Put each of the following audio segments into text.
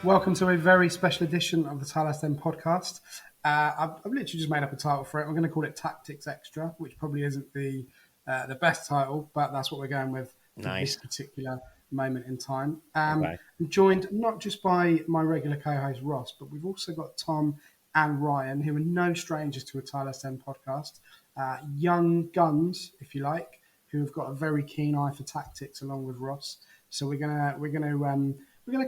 Welcome to a very special edition of the Tilehurst podcast. I've literally just made up a title for it. I'm going to call it Tactics Extra, which probably isn't the best title, but that's what we're going with for this Nice. particular moment in time. Okay. I'm joined not just by my regular co-host Ross, but we've also got Tom and Ryan, who are no strangers to a Tilehurst podcast. Young guns, if you like, who have got a very keen eye for tactics, along with Ross. So we're gonna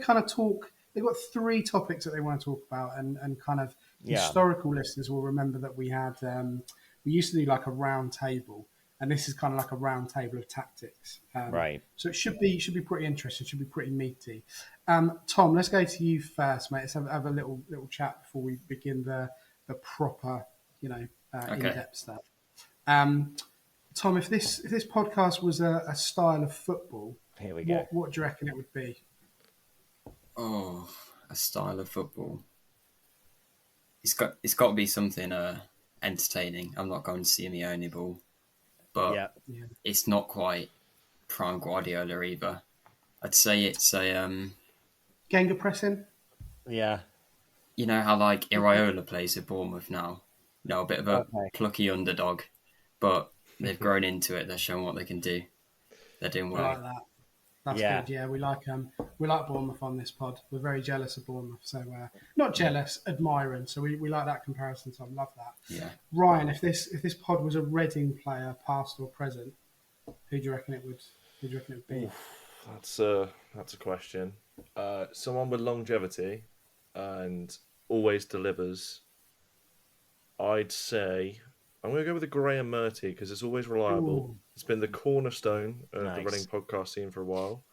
kind of talk. They've got three topics that they want to talk about, and kind of Yeah. historical listeners will remember that we used to do like a round table, and this is kind of like a round table of tactics. Right. So it should be pretty interesting. Should be pretty meaty. Tom, let's go to you first, mate. Let's have a little chat before we begin the proper, in Okay. depth stuff. Tom, if this podcast was a style of football, Here we go. what do you reckon it would be? Oh, a style of football. It's got to be something entertaining. I'm not going to see me only ball, but Yeah. Yeah. it's not quite prime Guardiola either. I'd say it's a Genga pressing? Yeah. you know how like Iraola plays at Bournemouth now. A bit of a Okay. plucky underdog, but they've grown into it. They're showing what they can do. They're doing I well. like that. That's Yeah. good. Yeah, we like Bournemouth on this pod. We're very jealous of Bournemouth, so not jealous, admiring. So we like that comparison. So I love that. Yeah. Ryan, if this pod was a Reading player, past or present, who do you reckon it would be? That's a question. Someone with longevity and always delivers. I'd say I'm going to go with the Graham Murty because it's always reliable. Ooh. It's been the cornerstone of Nice. the Reading podcast scene for a while,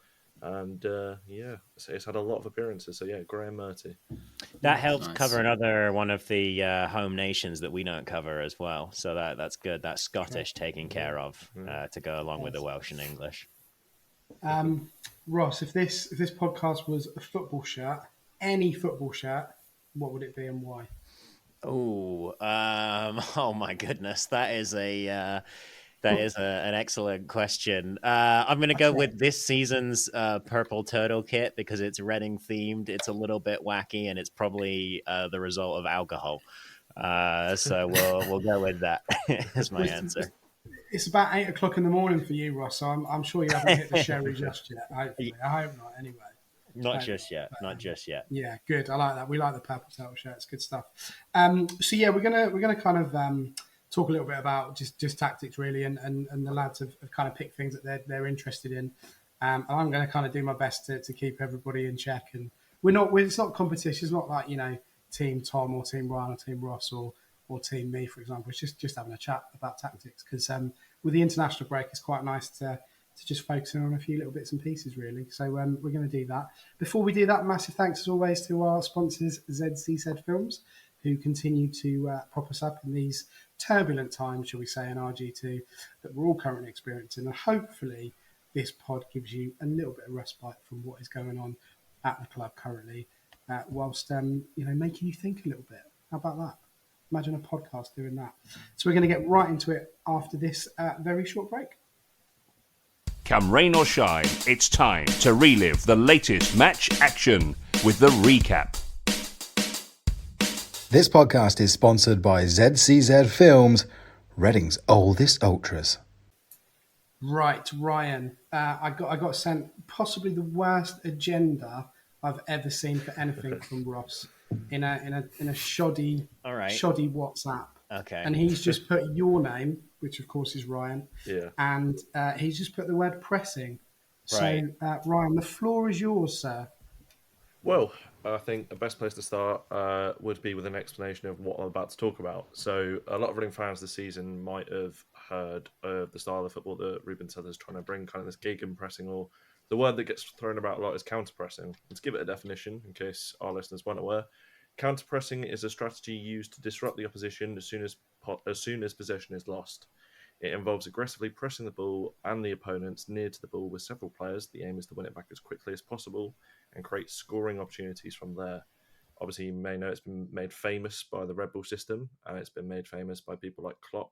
and it's had a lot of appearances. So yeah, Graham Murty. That helps Nice. cover another one of the home nations that we don't cover as well. So that's good. That's Scottish taken care of to go along with the Welsh and English. Ross, if this podcast was a football shirt, any football shirt, what would it be and why? Oh, oh my goodness, that is an excellent question. I'm going to go with this season's purple turtle kit because it's Reading themed. It's a little bit wacky, and it's probably the result of alcohol. So we'll go with that as my answer. It's about 8 o'clock in the morning for you, Ross. So I'm sure you haven't hit the sherry just yet. Hopefully, I hope not. Anyway. Not just yet. Not just yet. Yeah, good. I like that. We like the purple turtle shirts. Good stuff. So yeah, we're gonna kind of talk a little bit about just tactics really, and the lads have kind of picked things that they're interested in. And I'm going to kind of do my best to keep everybody in check. And it's not competition. It's not like Team Tom or Team Ryan or Team Ross or Team me, for example. It's just having a chat about tactics because with the international break, it's quite nice to just focus in on a few little bits and pieces, really. So we're going to do that. Before we do that, massive thanks as always to our sponsors, ZCZ Films, who continue to prop us up in these turbulent times, shall we say, in RG2 that we're all currently experiencing. And hopefully this pod gives you a little bit of respite from what is going on at the club currently, whilst making you think a little bit. How about that? Imagine a podcast doing that. So we're going to get right into it after this very short break. Come rain or shine, it's time to relive the latest match action with the recap. This podcast is sponsored by ZCZ Films, Reading's oldest ultras. Right, Ryan. I got sent possibly the worst agenda I've ever seen for anything from Ross in a shoddy All right. shoddy WhatsApp. Okay. And he's just put your name, which of course is Ryan. Yeah. And he's just put the word pressing. So Right. Ryan, the floor is yours, sir. Well, I think the best place to start would be with an explanation of what I'm about to talk about. So, a lot of Reading fans this season might have heard of the style of football that Ruben Sutter is trying to bring, kind of this gegenpressing, or the word that gets thrown about a lot is counter-pressing. Let's give it a definition in case our listeners weren't aware. Counter-pressing is a strategy used to disrupt the opposition as soon as possession is lost. It involves aggressively pressing the ball and the opponents near to the ball with several players. The aim is to win it back as quickly as possible and create scoring opportunities from there. Obviously, you may know it's been made famous by the Red Bull system, and it's been made famous by people like Klopp.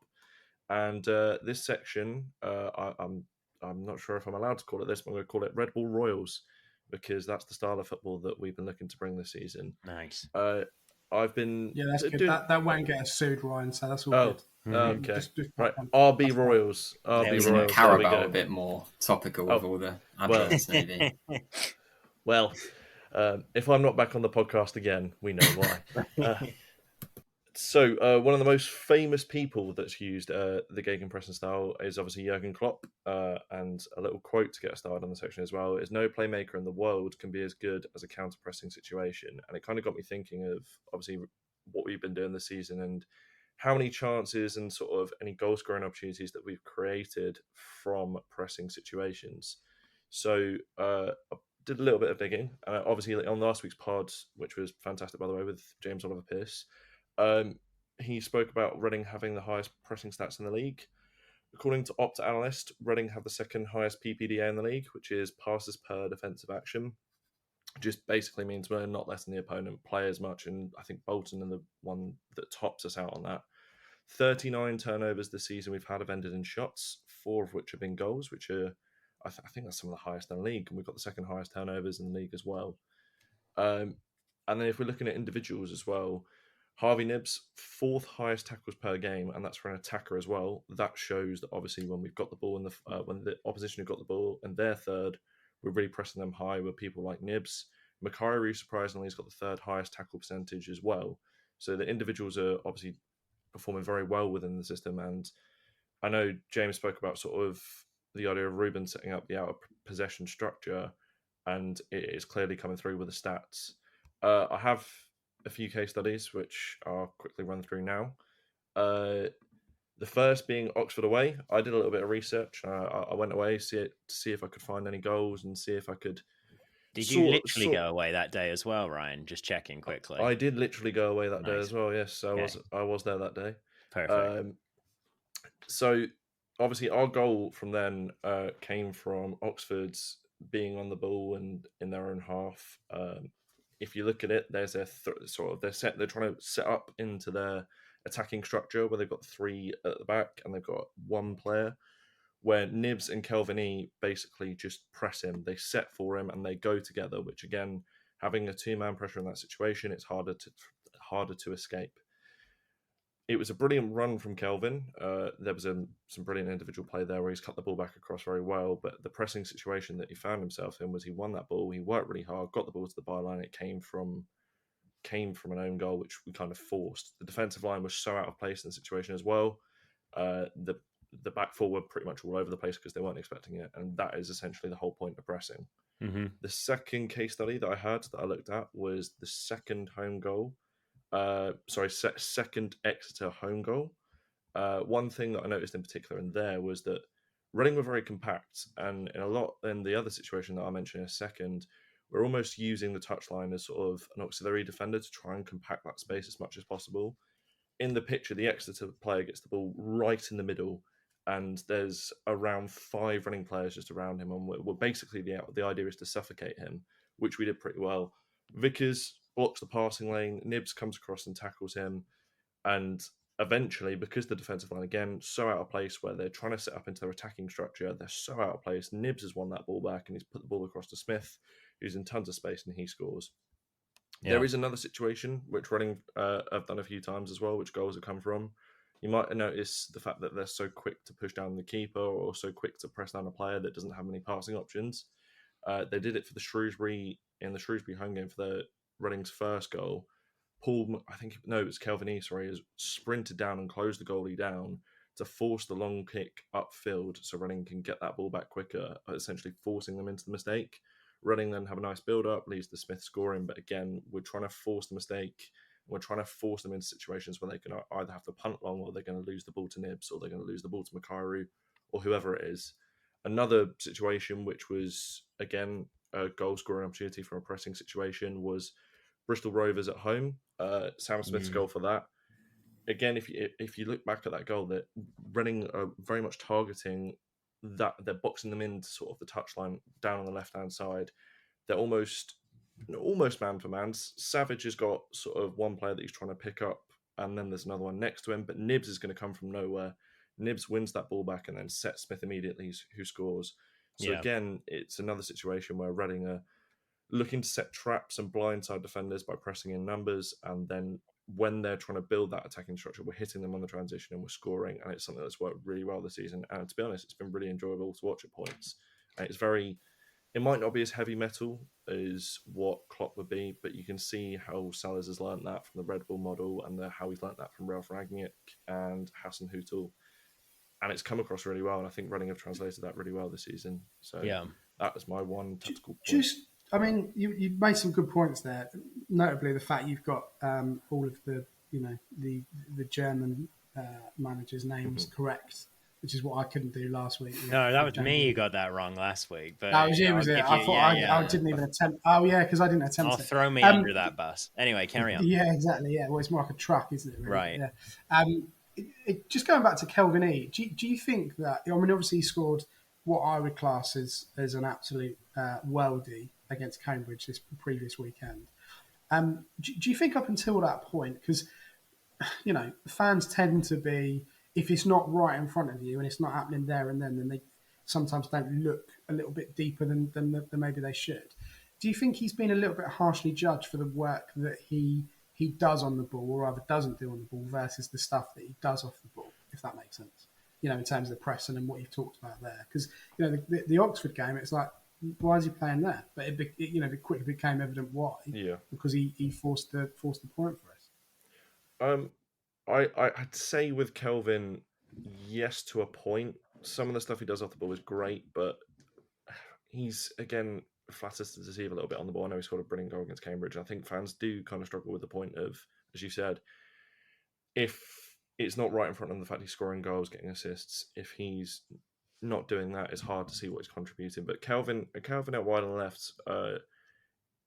And this section, I'm not sure if I'm allowed to call it this, but I'm going to call it Red Bull Royals. because that's the style of football that we've been looking to bring this season. Nice. I've been Yeah, that's good. That won't get us sued, Ryan. So that's all good. Okay. Just right. on. RB Royals. RB There we Isn't go. Royals. Carabao a bit more topical with Oh, all the well. adverts, maybe? Well, if I'm not back on the podcast again, we know why. So one of the most famous people that's used the gegenpressing style is obviously Jurgen Klopp, and a little quote to get us started on the section as well is, "No playmaker in the world can be as good as a counter-pressing situation." And it kind of got me thinking of obviously what we've been doing this season and how many chances and sort of any goal-scoring opportunities that we've created from pressing situations. So I did a little bit of digging. Obviously on last week's pod, which was fantastic by the way, with James Oliver Pearce, he spoke about Reading having the highest pressing stats in the league. According to Opta Analyst, Reading have the second highest PPDA in the league, which is passes per defensive action. Just basically means we're not letting the opponent play as much, and I think Bolton are the one that tops us out on that. 39 turnovers this season we've had have ended in shots, 4 of which have been goals, which are, I think that's some of the highest in the league, and we've got the second highest turnovers in the league as well. And then if we're looking at individuals as well, Harvey Nibbs, 4th highest tackles per game, and that's for an attacker as well. That shows that obviously when we've got the ball, when the opposition have got the ball and they're third, we're really pressing them high with people like Nibbs. Makairu, surprisingly, has got the 3rd highest tackle percentage as well. So the individuals are obviously performing very well within the system. And I know James spoke about sort of the idea of Ruben setting up the out of possession structure, and it is clearly coming through with the stats. I have a few case studies, which I'll quickly run through now. The first being Oxford away. I did a little bit of research. I went away to see if I could find any goals and see if I could. Did you literally go away that day as well, Ryan? Just checking quickly. I did literally go away that day as well. Yes, I was there that day. Perfect. So obviously our goal from then came from Oxford's being on the ball and in their own half. If you look at it, there's they're trying to set up into their attacking structure where they've got 3 at the back and they've got 1 player, where Nibbs and Kelvin E basically just press him. They set for him and they go together, which again, having a 2-man pressure in that situation, it's harder to escape. It was a brilliant run from Kelvin. There was some brilliant individual play there where he's cut the ball back across very well. But the pressing situation that he found himself in was he won that ball. He worked really hard, got the ball to the byline. It came from an own goal, which we kind of forced. The defensive line was so out of place in the situation as well. The back four were pretty much all over the place because they weren't expecting it. And that is essentially the whole point of pressing. Mm-hmm. The second case study that I had that I looked at was the second home goal. Second Exeter home goal. One thing that I noticed in particular in there was that Reading were very compact, and in the other situation that I'll mention in a second, we're almost using the touchline as sort of an auxiliary defender to try and compact that space as much as possible. In the picture, the Exeter player gets the ball right in the middle, and there's around 5 running players just around him, and we're basically the idea is to suffocate him, which we did pretty well. Vickers blocks the passing lane, Nibbs comes across and tackles him, and eventually, because the defensive line, again, so out of place where they're trying to set up into their attacking structure, they're so out of place, Nibbs has won that ball back and he's put the ball across to Smith, who's in tons of space, and he scores. Yeah. There is another situation, which Reading have done a few times as well, which goals have come from. You might notice the fact that they're so quick to push down the keeper or so quick to press down a player that doesn't have many passing options. They did it for the Shrewsbury home game for the Reading's first goal. It's Kelvin E, has sprinted down and closed the goalie down to force the long kick upfield so Reading can get that ball back quicker, essentially forcing them into the mistake. Reading then have a nice build-up, leads to Smith scoring, but again, we're trying to force the mistake. We're trying to force them into situations where they can either have to punt long, or they're going to lose the ball to Nibbs, or they're going to lose the ball to Makairu, or whoever it is. Another situation, which was, again, a goal-scoring opportunity from a pressing situation, was Bristol Rovers at home. Sam Smith's goal for that. Again, if you look back at that goal, that Reading are very much targeting that. They're boxing them into sort of the touchline down on the left-hand side. They're almost man for man. Savage has got sort of one player that he's trying to pick up, and then there's another one next to him, but Nibbs is going to come from nowhere. Nibbs wins that ball back and then sets Smith immediately, who scores. So again, it's another situation where Reading are looking to set traps and blindside defenders by pressing in numbers, and then when they're trying to build that attacking structure, we're hitting them on the transition and we're scoring, and it's something that's worked really well this season. And to be honest, it's been really enjoyable to watch at points. And it might not be as heavy metal as what Klopp would be, but you can see how Sellers has learnt that from the Red Bull model, and how he's learnt that from Ralf Rangnick and Hassan Hutel. And it's come across really well, and I think Reading have translated that really well this season. So that was my one tactical point. You made some good points there. Notably, the fact you've got all of the German managers' names correct, which is what I couldn't do last week. No, that was me who got that wrong last week. But that was you, was it? I thought I didn't even attempt. Oh yeah, because I didn't attempt. I'll throw me under that bus. Anyway, carry on. Yeah, exactly. Yeah, well, it's more like a truck, isn't it? Really? Right. Yeah. Just going back to Kelvin E, do you think that? I mean, obviously he scored what I would class as an absolute worldie against Cambridge this previous weekend. Do you think up until that point, because fans tend to be, if it's not right in front of you and it's not happening there and then they sometimes don't look a little bit deeper than maybe they should. Do you think he's been a little bit harshly judged for the work that he does on the ball, or rather doesn't do on the ball, versus the stuff that he does off the ball, if that makes sense? In terms of the pressing and what you've talked about there. Because, the Oxford game, it's like, why is he playing there? But it quickly became evident why. Yeah. Because he forced the point for us. I'd say with Kelvin, yes, to a point. Some of the stuff he does off the ball is great, but he's, again, flatters to deceive a little bit on the ball. I know he scored a brilliant goal against Cambridge. I think fans do kind of struggle with the point of, as you said, if it's not right in front of him, the fact he's scoring goals, getting assists, if he's not doing that, it's hard to see what he's contributing. But Kelvin out wide on the left,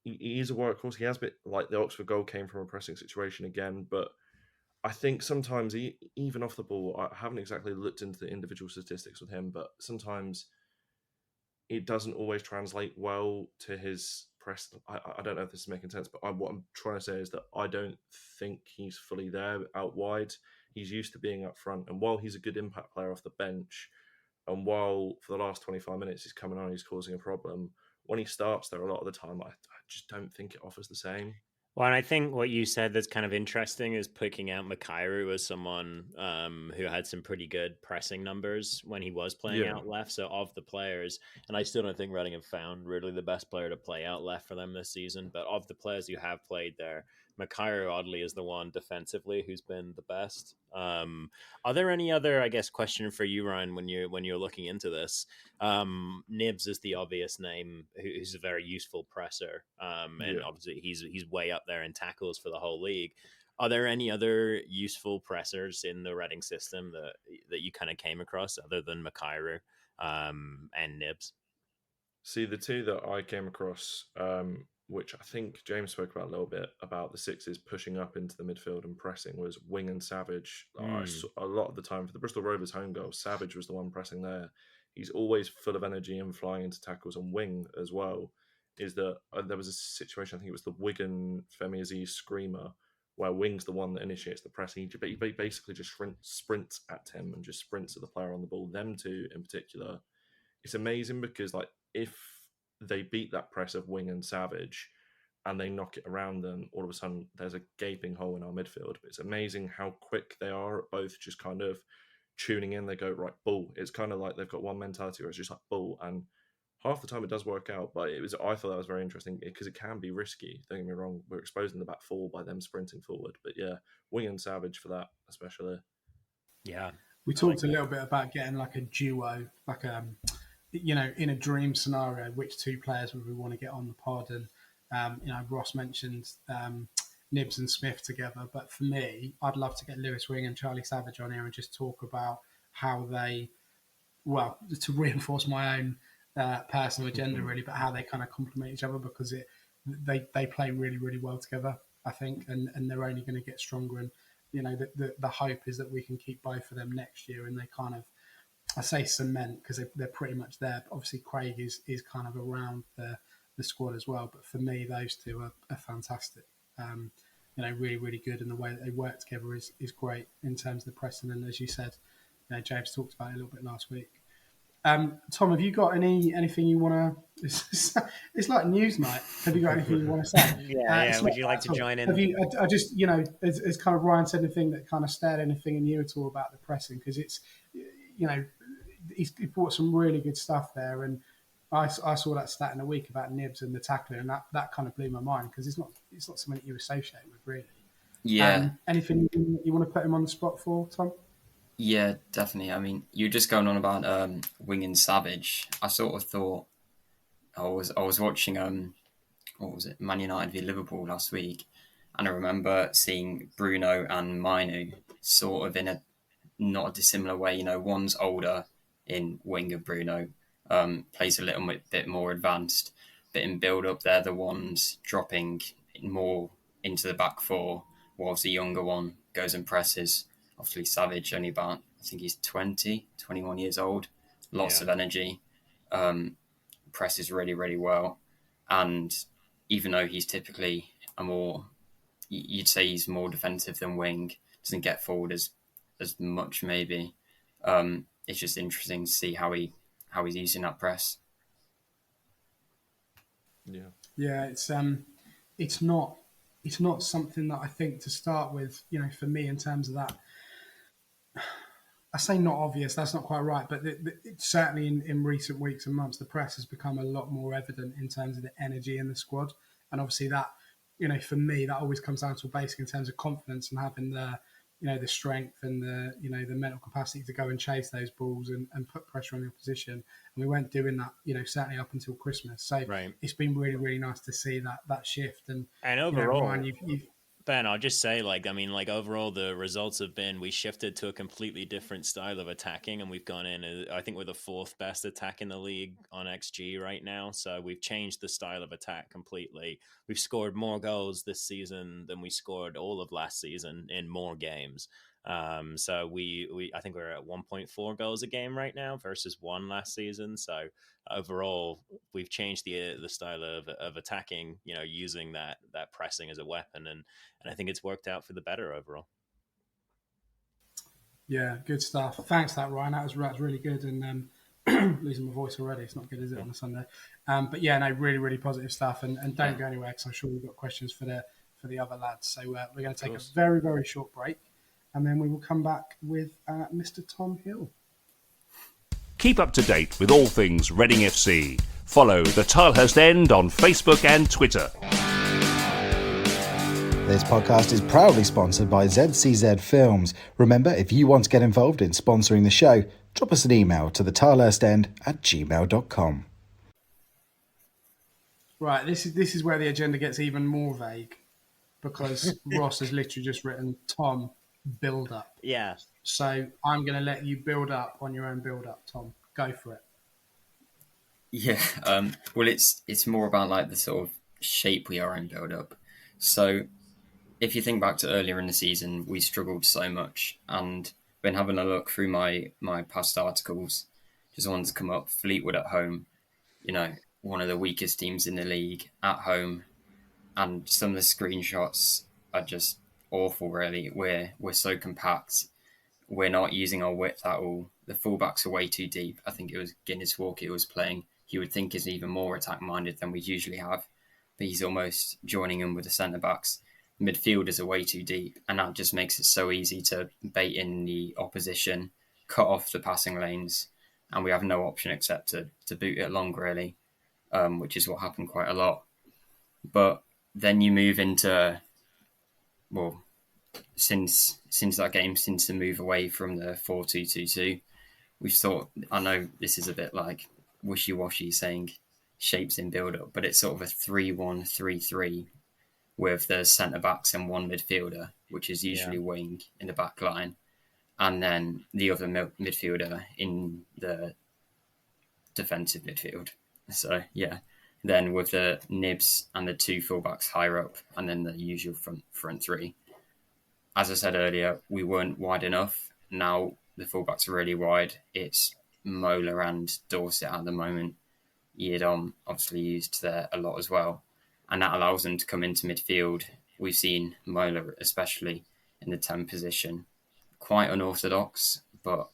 he is a workhorse. He has a bit like the Oxford goal came from a pressing situation again, but I think sometimes, even off the ball, I haven't exactly looked into the individual statistics with him, but sometimes it doesn't always translate well to his press. I don't know if this is making sense, but what I'm trying to say is that I don't think he's fully there out wide. He's used to being up front, and while he's a good impact player off the bench, and while for the last 25 minutes he's coming on, he's causing a problem, when he starts there a lot of the time, I just don't think it offers the same. Well, and I think what you said that's kind of interesting is picking out Makairu as someone who had some pretty good pressing numbers when he was playing out left. So of the players, and I still don't think Reading have found really the best player to play out left for them this season, but of the players who have played there, Makairu oddly is the one defensively who's been the best. Are there any other, I guess, question for you, Ryan, when you're looking into this? Nibs is the obvious name, who's a very useful presser, and obviously he's way up there in tackles for the whole league. Are there any other useful pressers in the Reading system that you kind of came across other than Makairu and Nibs? See, the two that I came across, which I think James spoke about a little bit, about the Sixes pushing up into the midfield and pressing, was Wing and Savage. A lot of the time for the Bristol Rovers home goal, Savage was the one pressing there. He's always full of energy and flying into tackles, and Wing as well. Is that there was a situation, I think it was the Wigan Femi Aziz screamer, where Wing's the one that initiates the pressing. He basically just sprints at him and just sprints at the player on the ball. Them two in particular, it's amazing because if they beat that press of Wing and Savage and they knock it around them, all of a sudden there's a gaping hole in our midfield. But it's amazing how quick they are at both just kind of tuning in. They go, right, ball. It's kind of like they've got one mentality where it's just like ball. And half the time it does work out, but I thought that was very interesting because it can be risky. Don't get me wrong, we're exposing the back four by them sprinting forward. But yeah, Wing and Savage for that, especially. Yeah. We talked a little bit about getting like a duo, like in a dream scenario, which two players would we want to get on the pod? And Ross mentioned Nibs and Smith together, but for me, I'd love to get Lewis Wing and Charlie Savage on here and just talk about how they, to reinforce my own personal agenda really, but how they kind of complement each other, because they play really, really well together, I think, and they're only going to get stronger. And the hope is that we can keep both of them next year, and they kind of, I say cement because they're pretty much there. But obviously, Craig is kind of around the squad as well. But for me, those two are fantastic. Really, really good, and the way that they work together is great in terms of the pressing. And as you said, James talked about it a little bit last week. Tom, have you got anything you want to? It's like news night. Have you got anything you want to say? Yeah. Would you like to join in? Have you? I just, as kind of Ryan said, anything that kind of stared anything in you at all about the pressing, because it's, he brought some really good stuff there, and I saw that stat in a week about Nibs and the tackling, and that kind of blew my mind, because it's not something that you associate with really. Yeah, Anything you want to put him on the spot for, Tom? yeah, definitely. I mean, you're just going on about Wing and Savage. I sort of thought I was watching what was it, Man United v Liverpool last week, and I remember seeing Bruno and Mainu sort of in a not a dissimilar way. One's older in wing of Bruno, plays a little bit more advanced, but in build up, they're the ones dropping more into the back four, whilst the younger one goes and presses. Obviously, Savage only about, I think he's 20, 21 years old, lots of energy, presses really, really well, and even though he's typically you'd say he's more defensive than wing, doesn't get forward as much maybe. It's just interesting to see how he's using that press. Yeah, it's not something that I think to start with. For me, in terms of that, I say not obvious. That's not quite right, but certainly in recent weeks and months, the press has become a lot more evident in terms of the energy in the squad, and obviously that, for me, that always comes down to a basic in terms of confidence and having the strength and the mental capacity to go and chase those balls and put pressure on the opposition. And we weren't doing that, certainly up until Christmas. So It's been really, really nice to see that shift. And overall, Ryan, you've Ben, I'll just say, overall, the results have been, we shifted to a completely different style of attacking, and we've gone in, I think we're the fourth best attack in the league on XG right now. So we've changed the style of attack completely. We've scored more goals this season than we scored all of last season in more games. So we I think we're at 1.4 goals a game right now versus 1 last season. So overall, we've changed the style of attacking, using that pressing as a weapon, and I think it's worked out for the better overall. Yeah, good stuff. Thanks for that, Ryan. That's really good. And losing my voice already. It's not good, is it, on a Sunday? But yeah, no, really, really positive stuff. And don't go anywhere, because I'm sure we've got questions for the other lads. So we're going to take a very, very short break, and then we will come back with Mr. Tom Hill. Keep up to date with all things Reading FC. Follow the Tilehurst End on Facebook and Twitter. This podcast is proudly sponsored by ZCZ Films. Remember, if you want to get involved in sponsoring the show, drop us an email to thetilehurstend@gmail.com. Right, this is where the agenda gets even more vague, because Ross has literally just written, Tom, build up. Yeah. So I'm going to let you build up on your own build up, Tom. Go for it. Yeah. Well, it's more about like the sort of shape we are in build up. So if you think back to earlier in the season, we struggled so much, and been having a look through my past articles, just wanted to come up. Fleetwood at home, one of the weakest teams in the league at home, and some of the screenshots are just awful. Really, we're so compact. We're not using our width at all. The fullbacks are way too deep. I think it was Guinness Walker who was playing. You would think is even more attack minded than we usually have, but he's almost joining in with the centre backs. Midfielders are way too deep, and that just makes it so easy to bait in the opposition, cut off the passing lanes, and we have no option except to boot it long, really, which is what happened quite a lot. But then you move into, well, since that game, since the move away from the 4-2-2-2, we've thought, I know this is a bit like wishy-washy saying shapes in build-up, but it's sort of a 3-1-3-3 with the centre-backs and one midfielder, which is usually wing in the back line, and then the other midfielder in the defensive midfield. So, yeah. Then with the Nibs and the 2 fullbacks higher up, and then the usual front 3. As I said earlier, we weren't wide enough. Now the fullbacks are really wide. It's Mola and Dorset at the moment. Yedom obviously used there a lot as well. And that allows them to come into midfield. We've seen Mola, especially in the 10 position, quite unorthodox, but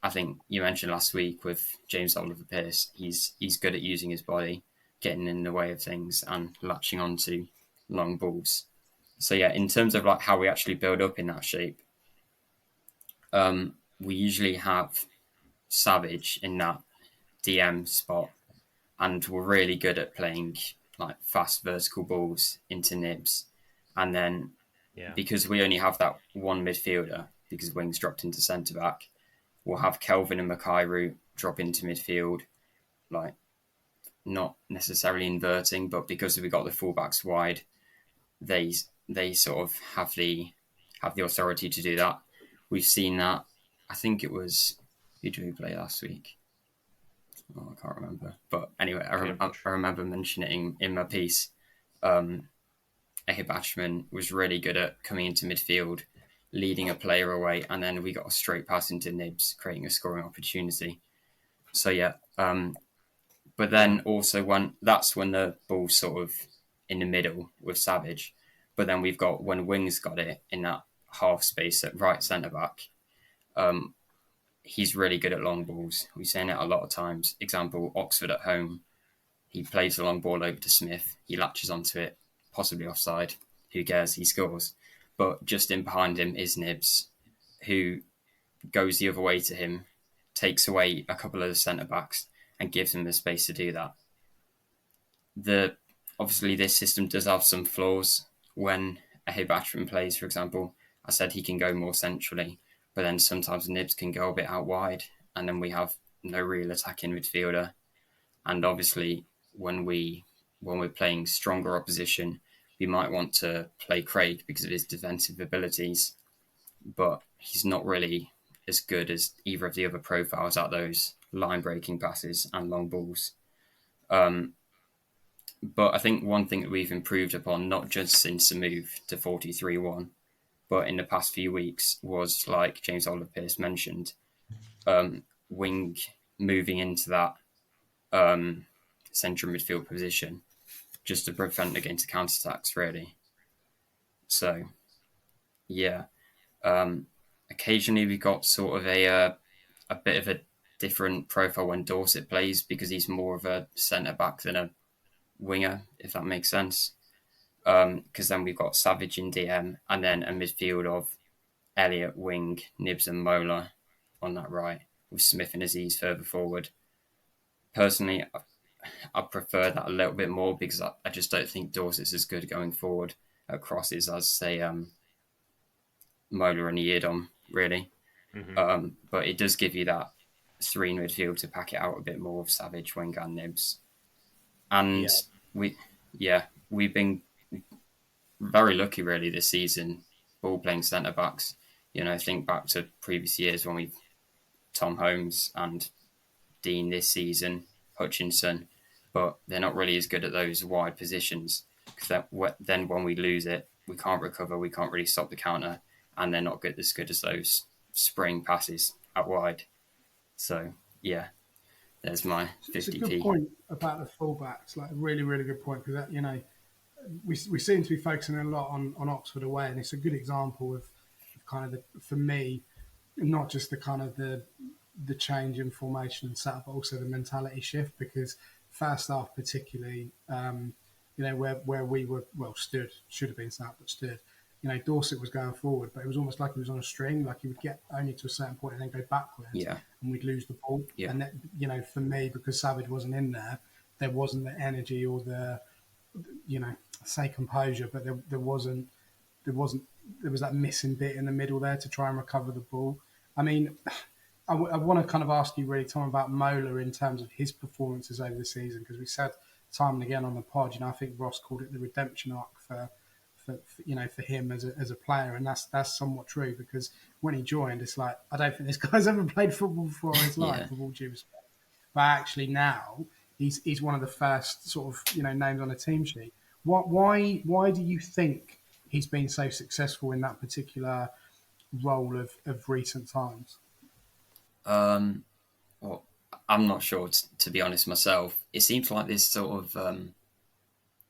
I think you mentioned last week with James Oliver-Pearce, he's good at using his body, getting in the way of things and latching onto long balls. So yeah, in terms of like how we actually build up in that shape, we usually have Savage in that DM spot, and we're really good at playing like fast vertical balls into nibs. And then because we only have that one midfielder, because Wings dropped into centre back, we'll have Kelvin and Mackay drop into midfield, like not necessarily inverting, but because we got the fullbacks wide, they sort of have the authority to do that. We've seen that. I think it was, who did we play last week? Oh, I can't remember. But anyway, I remember mentioning in my piece, Ehib Ashman was really good at coming into midfield, leading a player away, and then we got a straight pass into nibs, creating a scoring opportunity. So yeah, but then also when the ball's sort of in the middle with Savage, but then we've got when Wings got it in that half space at right centre back, he's really good at long balls. We've seen it a lot of times. Example, Oxford at home, he plays the long ball over to Smith, he latches onto it, possibly offside, who cares, he scores. But just in behind him is Nibs, who goes the other way to him, takes away a couple of the centre-backs and gives him the space to do that. Obviously, this system does have some flaws. When Ehib Ashman plays, for example, I said he can go more centrally, but then sometimes Nibs can go a bit out wide, and then we have no real attacking midfielder. And obviously, when we're playing stronger opposition, we might want to play Craig because of his defensive abilities, but he's not really as good as either of the other profiles at those line-breaking passes and long balls. But I think one thing that we've improved upon, not just since the move to 4-3-1, but in the past few weeks, was, like James Oliver-Pearce mentioned, Wing moving into that central midfield position just to prevent against counter-attacks, really. So, yeah. Occasionally we got sort of a bit of a different profile when Dorset plays because he's more of a centre-back than a winger, if that makes sense. Because then we've got Savage in DM and then a midfield of Elliott, Wing, Nibs and Mola on that right, with Smith and Aziz further forward. Personally, I prefer that a little bit more because I just don't think Dorset's as good going forward at crosses as, say, Mola and Yiadom, really. Mm-hmm. But it does give you that three in midfield to pack it out a bit more of Savage, Wing and Nibs. And we've been very lucky, really, this season, ball playing centre backs. You know, think back to previous years when we've Tom Holmes and Dean this season, Hutchinson, but they're not really as good at those wide positions. Because then when we lose it, we can't recover, we can't really stop the counter, and they're not as good as those spring passes out wide. So, yeah, there's my 50p. It's a good point about the fullbacks, like a really, really good point, because, you know, we seem to be focusing a lot on Oxford away, and it's a good example of kind of for me, not just the kind of the change in formation and setup, but also the mentality shift, because first half particularly, you know, where we were, should have been sat, but stood, you know, Dorset was going forward, but it was almost like he was on a string, like he would get only to a certain point and then go backwards, and we'd lose the ball. Yeah. And that, you know, for me, because Savage wasn't in there wasn't the energy or the, you know, say composure, but there was that missing bit in the middle there to try and recover the ball. I mean, I want to kind of ask you really, Tom, about Mola in terms of his performances over the season, because we said time and again on the pod, you know, I think Ross called it the redemption arc for you know, for him as a player, and that's somewhat true, because when he joined, it's like, I don't think this guy's ever played football before in his life, with all due respect. But actually now he's one of the first sort of, you know, names on a team sheet. Why do you think he's been so successful in that particular role of recent times? Well, I'm not sure, to be honest myself. It seems like this sort of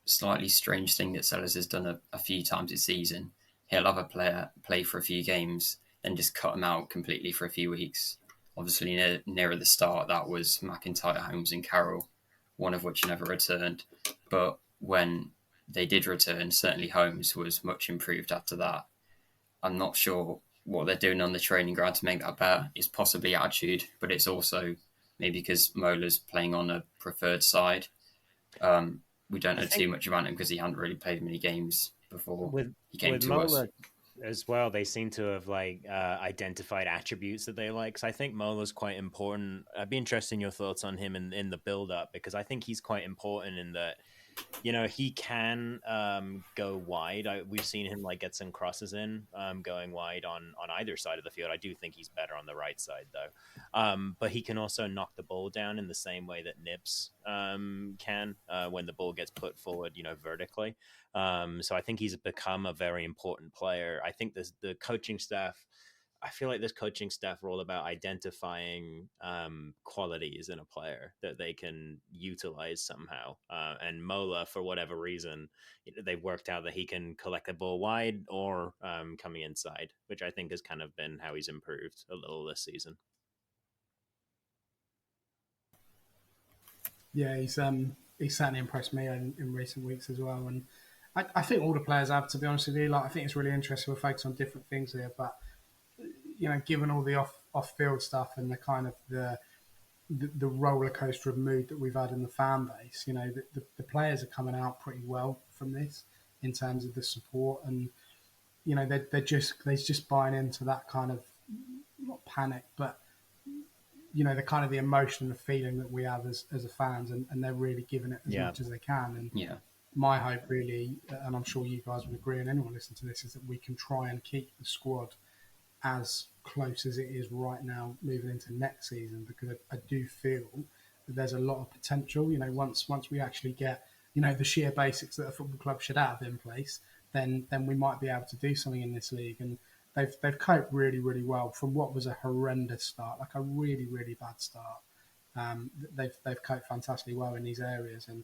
slightly strange thing that Sellers has done a few times this season. He'll have a player play for a few games, then just cut him out completely for a few weeks. obviously nearer the start, that was McIntyre, Holmes and Carroll, one of which never returned. But when they did return, certainly Holmes was much improved after that. I'm not sure what they're doing on the training ground to make that better. It's possibly attitude, but it's also maybe because Mola's playing on a preferred side. We don't know too much about him because he hadn't really played many games before he came to Mola us. as well. They seem to have identified attributes that they like. So I think Mola's quite important. I'd be interested in your thoughts on him in the build-up, because I think he's quite important in that, he can go wide. We've seen him get some crosses in, going wide on either side of the field. I do think he's better on the right side though. But he can also knock the ball down in the same way that Nibs can when the ball gets put forward, vertically. So I think he's become a very important player. I think the coaching staff, I feel like this coaching staff are all about identifying qualities in a player that they can utilize somehow. And Mola, for whatever reason, they've worked out that he can collect the ball wide or coming inside, which I think has kind of been how he's improved a little this season. Yeah, he's certainly impressed me in recent weeks as well. And I think all the players have, to be honest with you. I think it's really interesting. We're focused on different things here, but given all the off field stuff and the kind of the roller coaster of mood that we've had in the fan base, the players are coming out pretty well from this in terms of the support, and they're just buying into that kind of, not panic, but the kind of the emotion and the feeling that we have as a fans, and they're really giving it as much as they can. And my hope really, and I'm sure you guys would agree, and anyone listening to this, is that we can try and keep the squad as close as it is right now moving into next season, because I do feel that there's a lot of potential. Once we actually get the sheer basics that a football club should have in place, then we might be able to do something in this league. And they've coped really, really well from what was a horrendous start, like a really, really bad start. They've coped fantastically well in these areas, and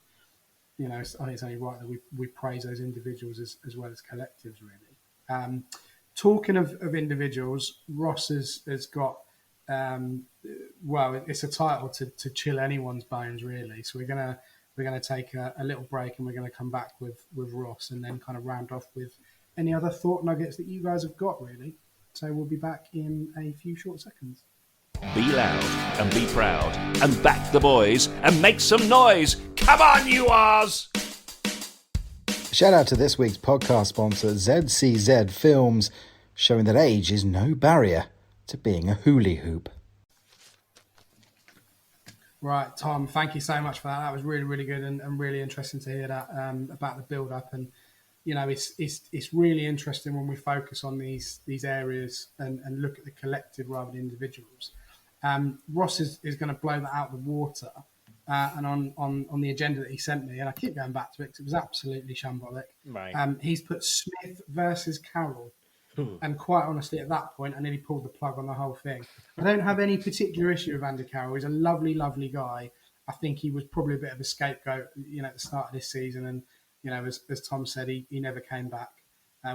I think it's only right that we praise those individuals as well as collectives, really. Talking of individuals, Ross has got, it's a title to chill anyone's bones, really. So we're gonna take a little break, and we're gonna come back with Ross, and then kind of round off with any other thought nuggets that you guys have got, really. So we'll be back in a few short seconds. Be loud and be proud and back the boys and make some noise. Come on, you R's! Shout out to this week's podcast sponsor, ZCZ Films, showing that age is no barrier to being a hula hoop. Right, Tom, thank you so much for that. That was really, really good and really interesting to hear that about the build-up. And, it's really interesting when we focus on these areas and look at the collective rather than individuals. Ross is going to blow that out of the water. And on the agenda that he sent me, and I keep going back to it because it was absolutely shambolic. Right. He's put Smith versus Carroll. And quite honestly, at that point, I nearly pulled the plug on the whole thing. I don't have any particular issue with Andy Carroll. He's a lovely, lovely guy. I think he was probably a bit of a scapegoat, at the start of this season. And, as Tom said, he never came back,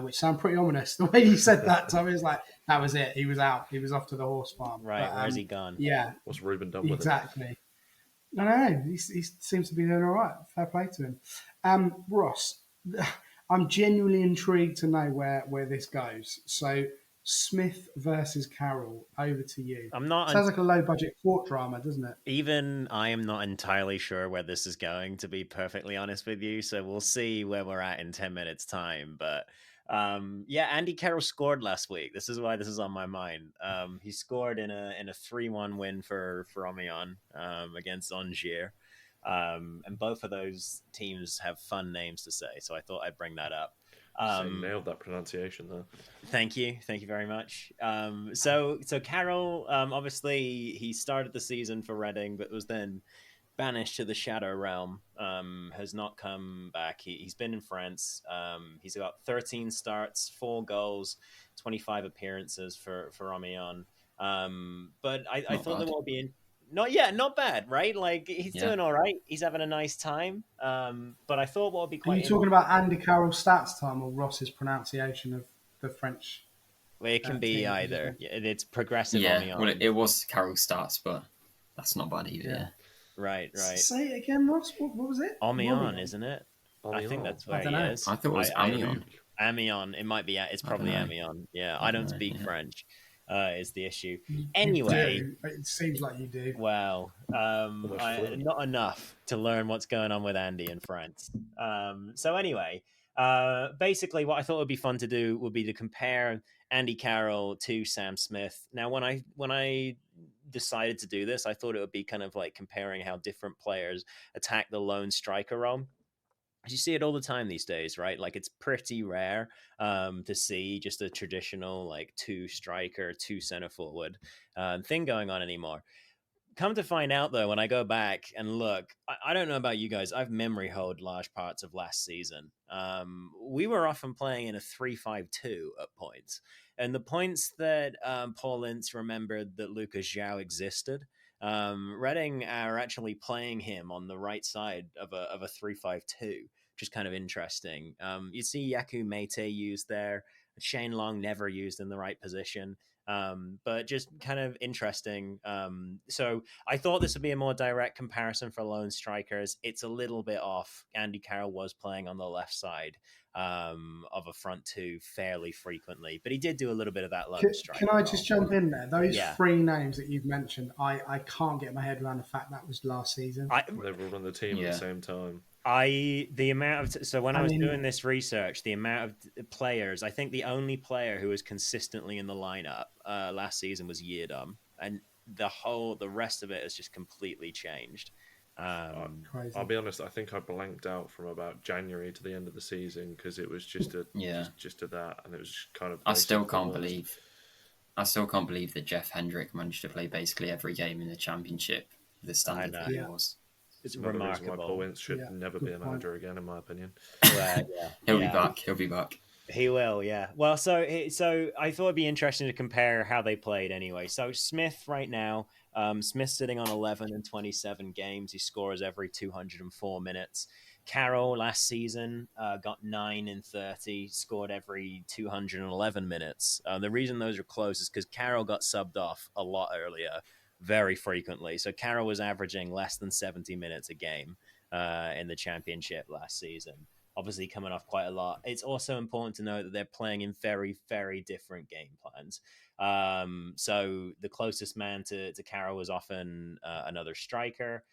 which sounded pretty ominous. The way you said that, Tom, it was like, that was it. He was out. He was off to the horse farm. Right, but, where's he gone? Yeah. What's Ruben done with exactly. I don't know. He seems to be doing all right. Fair play to him. Ross, I'm genuinely intrigued to know where this goes. So, Smith versus Carroll, over to you. Sounds like a low-budget court drama, doesn't it? Even I am not entirely sure where this is going, to be perfectly honest with you. So we'll see where we're at in 10 minutes' time. But Andy Carroll scored last week. This is why this is on my mind. He scored in a 3-1 win for Amiens against Angers. And both of those teams have fun names to say, so I thought I'd bring that up. Nailed that pronunciation there. Thank you very much. So Carroll, obviously he started the season for Reading, but was then banished to the Shadow Realm. Has not come back. He's been in France. He's got 13 starts, 4 goals, 25 appearances for Amiens. But I thought there will be not bad, right? Like, he's doing all right. He's having a nice time. But I thought what would be quite... Are you talking about Andy Carroll's stats, Tom, or Ross's pronunciation of the French It can be team, either. It's progressive on Yeah, the well, on. it was Carroll starts, but that's not bad either. Yeah. Yeah. Right. Say it again, Ross. What was it? Amion, isn't it? I think Amiens. that's I where don't he know. is. I thought it was Amiens. Amiens. It might be. It's I don't probably know. Amiens. Yeah, I I don't don't know, speak yeah. French. Is the issue. You Anyway, do. It seems like you do. well, Almost fluent. not enough to learn what's going on with Andy in France. So anyway, basically, what I thought would be fun to do would be to compare Andy Carroll to Sam Smith. Now, when I decided to do this, I thought it would be kind of like comparing how different players attack the lone striker role. You see it all the time these days, right? Like it's pretty rare to see just a traditional like two striker, two center forward thing going on anymore. Come to find out though, when I go back and look, I don't know about you guys, I've memory holed large parts of last season. We were often playing in a 3-5-2 at points, and the points that Paul Ince remembered that Lucas João existed, Reading are actually playing him on the right side of a 3-5-2, which is kind of interesting. You see Yaku Mete used there, Shane Long never used in the right position. But just kind of interesting. So I thought this would be a more direct comparison for lone strikers. It's a little bit off. Andy Carroll was playing on the left side of a front two fairly frequently, but he did do a little bit of that lone striker. Can I just jump in there? Those Yeah. three names that you've mentioned, I can't get my head around the fact that was last season. They were on the team at the same time. When I was doing this research, the amount of players, I think the only player who was consistently in the lineup last season was Yeardom, and the rest of it has just completely changed. Crazy. I'll be honest, I think I blanked out from about January to the end of the season because it was just a that, and it was kind of. I still can't believe that Jeff Hendrick managed to play basically every game in the Championship. The standard that he was. It's another remarkable. reason why Paul Ince should never be a manager again, in my opinion. He'll be back. He'll be back. He will, yeah. Well, so I thought it'd be interesting to compare how they played anyway. So Smith right now, Smith's sitting on 11 and 27 games. He scores every 204 minutes. Carroll last season got 9 and 30, scored every 211 minutes. The reason those are close is because Carroll got subbed off a lot earlier, very frequently. So Carroll was averaging less than 70 minutes a game in the Championship last season. Obviously coming off quite a lot. It's also important to note that they're playing in very, very different game plans. So the closest man to Carroll was often another striker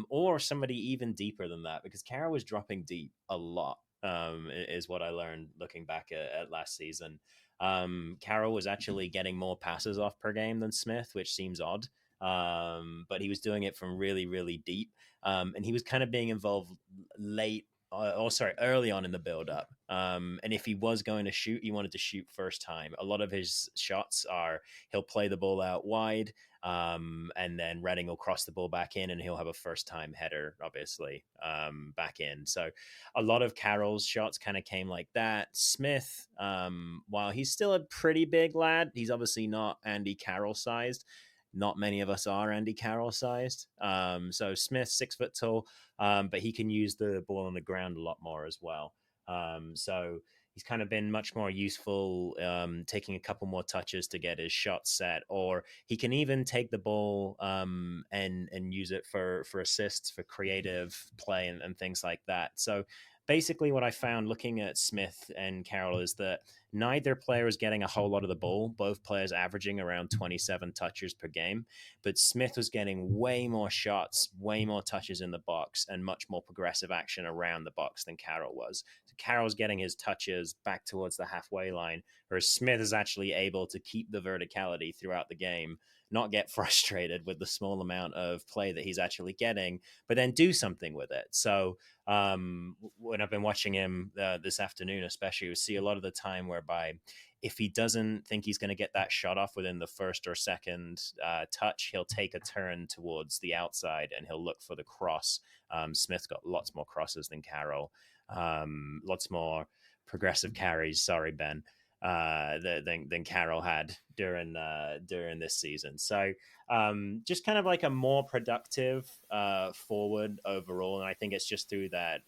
or somebody even deeper than that, because Carroll was dropping deep a lot, is what I learned looking back at last season. Carroll was actually getting more passes off per game than Smith, which seems odd. But he was doing it from really, really deep. And he was kind of being involved early on in the build-up. And if he was going to shoot, he wanted to shoot first time. A lot of his shots are he'll play the ball out wide, and then Reading will cross the ball back in, and he'll have a first-time header, obviously, back in. So a lot of Carroll's shots kind of came like that. Smith, while he's still a pretty big lad, he's obviously not Andy Carroll-sized. Not many of us are Andy Carroll sized. So Smith, 6 foot tall, but he can use the ball on the ground a lot more as well. So he's kind of been much more useful, taking a couple more touches to get his shot set, or he can even take the ball and use it for assists, for creative play and things like that. So basically what I found looking at Smith and Carroll is that neither player is getting a whole lot of the ball, both players averaging around 27 touches per game, but Smith was getting way more shots, way more touches in the box, and much more progressive action around the box than Carroll was. So Carroll's getting his touches back towards the halfway line, whereas Smith is actually able to keep the verticality throughout the game, not get frustrated with the small amount of play that he's actually getting, but then do something with it. So when I've been watching him this afternoon, especially, we see a lot of the time whereby if he doesn't think he's going to get that shot off within the first or second touch, he'll take a turn towards the outside and he'll look for the cross. Smith's got lots more crosses than Carroll, lots more progressive carries. Sorry, Ben. Than Carroll had during this season. So just kind of like a more productive forward overall, and I think it's just through that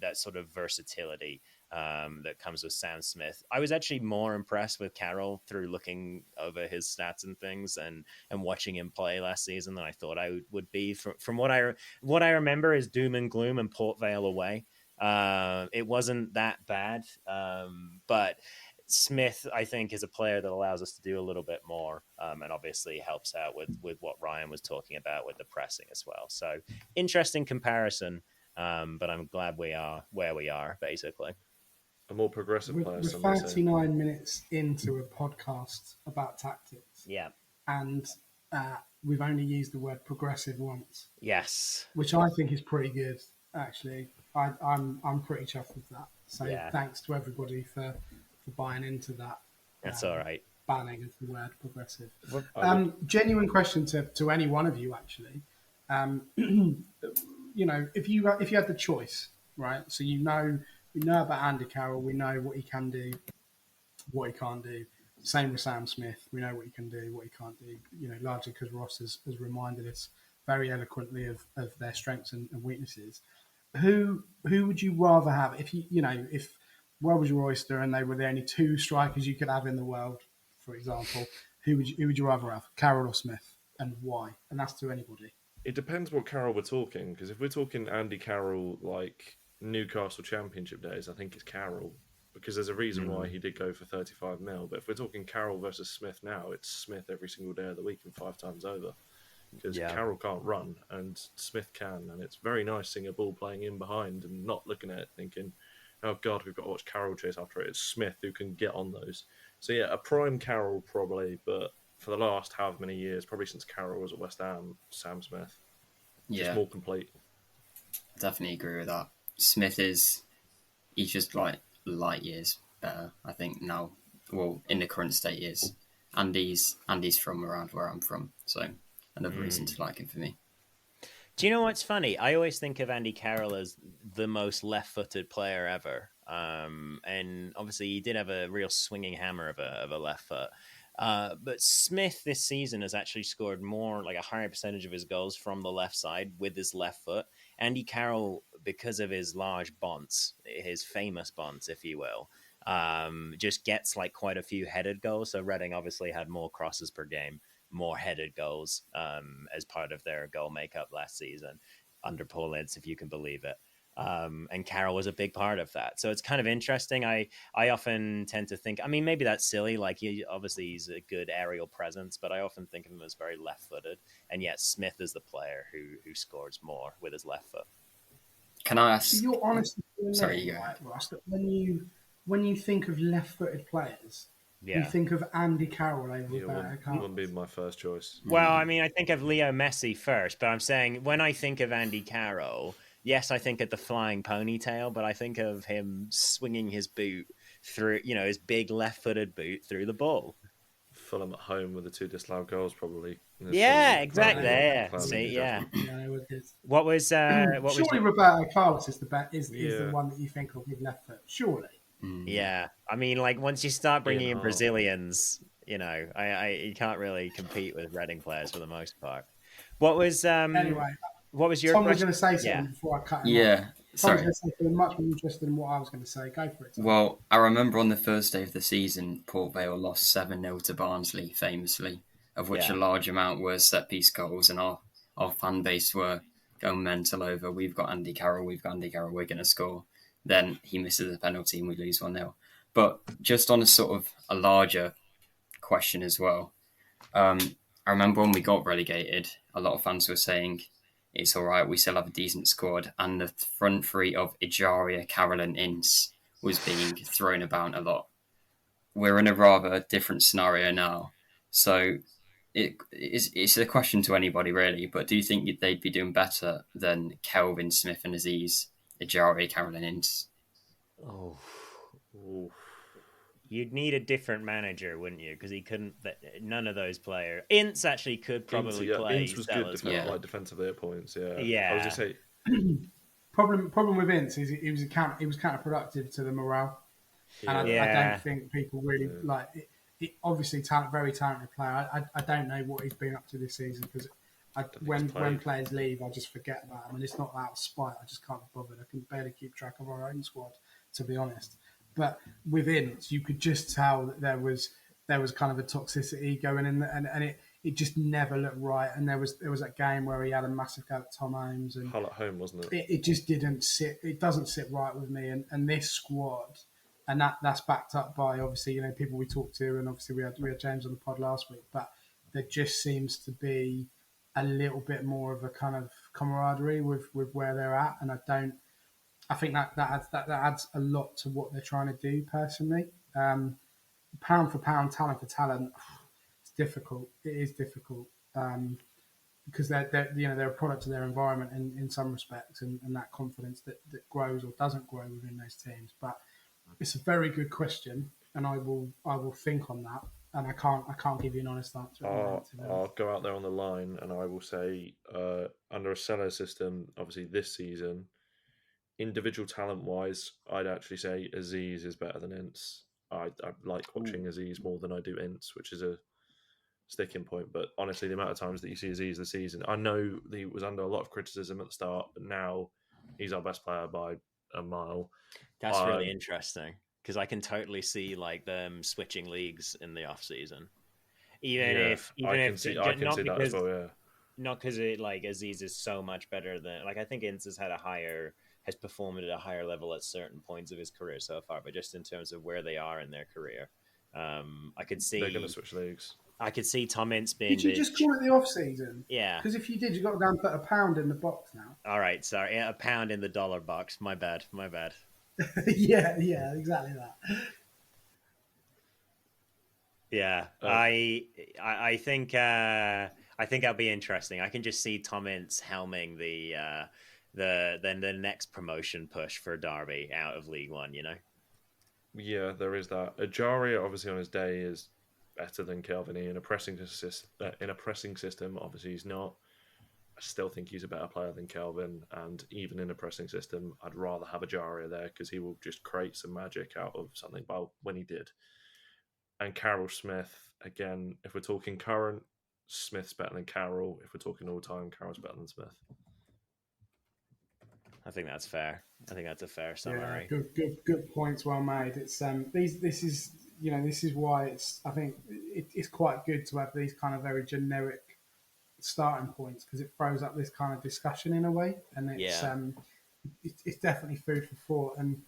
that sort of versatility that comes with Sam Smith. I was actually more impressed with Carroll through looking over his stats and things and watching him play last season than I thought I would be. From what I remember is doom and gloom and Port Vale away. It wasn't that bad, but Smith, I think, is a player that allows us to do a little bit more, and obviously helps out with what Ryan was talking about with the pressing as well. So interesting comparison, but I'm glad we are where we are, basically. A more progressive player. We're 39 minutes into a podcast about tactics. Yeah. And we've only used the word progressive once. Yes. Which I think is pretty good, actually. I'm pretty chuffed with that. So thanks to everybody for buying into that. That's all right. Banning of the word progressive. Genuine question to any one of you, actually. If you had the choice, right? So we know about Andy Carroll. We know what he can do, what he can't do. Same with Sam Smith. We know what he can do, what he can't do. Largely because Ross has reminded us very eloquently of their strengths and weaknesses. Who would you rather have if world was your oyster and they were the only two strikers you could have in the world, for example? Who would you rather have, Carroll or Smith, and why? And that's to anybody. It depends what Carroll we're talking, because if we're talking Andy Carroll like Newcastle Championship days, I think it's Carroll, because there's a reason why he did go for 35 mil. But if we're talking Carroll versus Smith now, it's Smith every single day of the week and 5 times over, because Carroll can't run and Smith can, and it's very nice seeing a ball playing in behind and not looking at it thinking, oh God, we've got to watch Carroll chase after it. It's Smith who can get on those. So yeah, a prime Carroll probably, but for the last however many years, probably since Carroll was at West Ham, Sam Smith. Just more complete. Definitely agree with that. Smith he's just like light years better, I think, now. Well, in the current state is. Andy's from around where I'm from, so another reason to like him for me. Do you know what's funny? I always think of Andy Carroll as the most left-footed player ever. And obviously he did have a real swinging hammer of a left foot. But Smith this season has actually scored more, like a higher percentage of his goals from the left side with his left foot. Andy Carroll, because of his large bonds, his famous bonds, if you will, just gets like quite a few headed goals. So Reading obviously had more crosses per game, more headed goals as part of their goal makeup last season under Paul Ince, if you can believe it. And Carroll was a big part of that. So it's kind of interesting. I often tend to think, I mean, maybe that's silly. Like, obviously he's a good aerial presence, but I often think of him as very left-footed. And yet Smith is the player who scores more with his left foot. Can I ask? So you're honest. Sorry, you go. Right, Ross, that when you think of left-footed players, you think of Andy Carroll over Roberto Carlos. Wouldn't be my first choice. Well, I mean, I think of Leo Messi first, but I'm saying when I think of Andy Carroll, yes, I think of the flying ponytail, but I think of him swinging his boot through, his big left-footed boot through the ball. Fulham at home with the 2 disallowed goals, probably. Yeah, exactly. Yeah. See, yeah. What was surely Roberto Carlos is the one that you think of with left foot? Surely. Yeah, I mean, like once you start bringing in Brazilians, you can't really compete with Reading players for the most part. What was anyway? What was your? Tom was going to say something before I cut him off. Sorry. Tom was going to say much more interested in what I was going to say. Go for it, Tom. Well, I remember on the first day of the season, Port Vale lost 7-0 to Barnsley, famously, of which a large amount were set-piece goals, and our fan base were going mental over, we've got Andy Carroll, we're going to score. Then he misses a penalty and we lose 1-0. But just on a sort of a larger question as well, I remember when we got relegated, a lot of fans were saying, it's all right, we still have a decent squad. And the front three of Ejaria, Carroll and Ince was being thrown about a lot. We're in a rather different scenario now. So it's a question to anybody, really. But do you think they'd be doing better than Kelvin, Smith and Aziz, Ejaria, Carroll and Ince? Oh. You'd need a different manager, wouldn't you? Because he couldn't. None of those players. Ince actually could probably play. Ince was good defensively at points. Yeah. I was just saying. Problem with Ince is he was counterproductive to the morale, and I don't think people really like. Obviously, very talented player. I don't know what he's been up to this season because When players leave, I just forget about them, and it's not out of spite. I just can't be bothered. I can barely keep track of our own squad, to be honest. But within, you could just tell that there was kind of a toxicity going in, and it just never looked right. And there was that game where he had a massive go at Tom Holmes, and Hull at home, wasn't it? It just didn't sit. It doesn't sit right with me, and this squad, and that's backed up by obviously people we talked to, and obviously we had James on the pod last week, but there just seems to be a little bit more of a kind of camaraderie with where they're at, and I think that adds a lot to what they're trying to do personally. Pound for pound, talent for talent, it's difficult. It is difficult because they're a product of their environment in some respects, and that confidence that grows or doesn't grow within those teams. But it's a very good question, and I will think on that. And I can't give you an honest answer. I'll go out there on the line, and I will say, under a Seller system, obviously this season, individual talent wise, I'd actually say Aziz is better than Ince. I like watching Aziz more than I do Ince, which is a sticking point. But honestly, the amount of times that you see Aziz this season, I know he was under a lot of criticism at the start, but now he's our best player by a mile. That's really interesting, because I can totally see like them switching leagues in the off season, I can see that as well. Yeah, not because it like Aziz is so much better than I think Ince has performed at a higher level at certain points of his career so far, but just in terms of where they are in their career, I could see they're going to switch leagues. I could see Tom Ince being. Did you just call it the off season? Yeah. Because if you did, you got to go and put £1 in the box now. All right, sorry, £1 in the dollar box. My bad. yeah, exactly that. Yeah, I think that'll be interesting. I can just see Tom Ince helming the next promotion push for Derby out of League One. Yeah, there is that. Ajaria, obviously, on his day is better than Kelvini in a pressing system. Obviously, he's not. I still think he's a better player than Kelvin, and even in a pressing system, I'd rather have Ajaria there because he will just create some magic out of something. Well, when he did, and Carroll Smith again. If we're talking current, Smith's better than Carroll. If we're talking all time, Carroll's better than Smith. I think that's fair. I think that's a fair summary. Yeah, good points, well made. It's this is why I think it's quite good to have these kind of very generic starting points, because it throws up this kind of discussion in a way, and it's definitely food for thought. And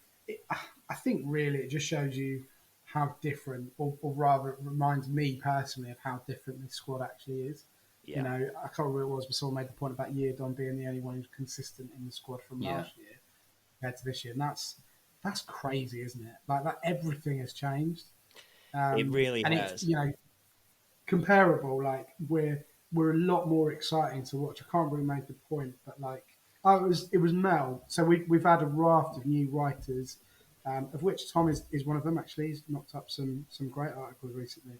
I think really it just shows you how different, or rather, it reminds me personally of how different this squad actually is. Yeah. I can't remember what it was, but someone made the point about Yeardon being the only one who's consistent in the squad from last year compared to this year, and that's crazy, isn't it? Like that, everything has changed. It really and has. It's comparable. Like we're a lot more exciting to watch. I can't really make the point, but like it was Mel. So we've had a raft of new writers, of which Tom is one of them. Actually, he's knocked up some great articles recently.